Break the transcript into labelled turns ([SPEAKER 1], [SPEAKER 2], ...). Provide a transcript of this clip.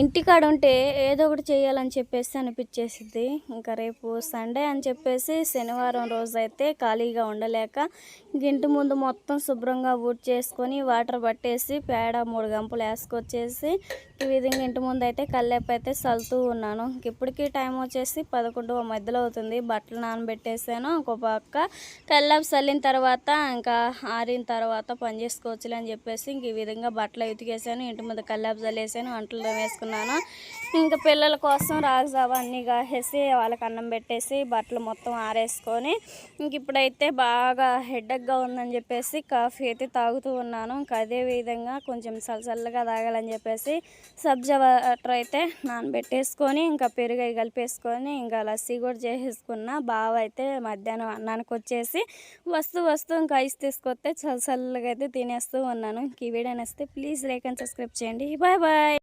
[SPEAKER 1] ఇంటికాడ ఉంటే ఏదో ఒకటి చేయాలని చెప్పేసి అనిపించేసిద్ది. ఇంకా రేపు సండే అని చెప్పేసి శనివారం రోజైతే ఖాళీగా ఉండలేక ఇంటి ముందు మొత్తం శుభ్రంగా ఊడ్చేసుకొని వాటర్ పట్టేసి పేడ 3 గంపలు వేసుకొచ్చేసి ఈ విధంగా ఇంటి ముందు అయితే కల్లేపు అయితే చల్లుతూ ఉన్నాను. ఇప్పటికీ టైం వచ్చేసి 11 మధ్యలో అవుతుంది. బట్టలు నానబెట్టేసాను. ఇంకో పక్క కల్లేపు చల్లిన తర్వాత ఇంకా ఆరిన తర్వాత పని చేసుకోవచ్చులే అని చెప్పేసి ఇంక ఈ విధంగా బట్టలు ఉతికేసాను. ఇంటి ముందు కల్లేపు చల్లేసాను. వంటలు వేసుకున్నాను. ఇంకా పిల్లల కోసం రాగిజావ అన్నీ కాసేసి వాళ్ళకి అన్నం పెట్టేసి బట్టలు మొత్తం ఆరేసుకొని ఇంక ఇప్పుడైతే బాగా హెడేక్గా ఉందని చెప్పేసి కాఫీ అయితే తాగుతూ ఉన్నాను. ఇంకా అదే విధంగా కొంచెం చల్లగా తాగాలని చెప్పేసి సబ్జా వాటర్ అయితే నానబెట్టేసుకొని ఇంకా పెరుగు కలిపేసుకొని ఇంకా లస్సీ కూడా చేసేసుకున్న. బావ అయితే మధ్యాహ్నం అన్నానికి వచ్చేసి వస్తూ ఇంకా ఐస్ తీసుకొస్తే చల్లగా అయితే తినేస్తూ ఉన్నాను. ఈ వీడియో నచ్చితే ప్లీజ్ లైక్ అండ్ సబ్స్క్రైబ్ చేయండి. Bye bye.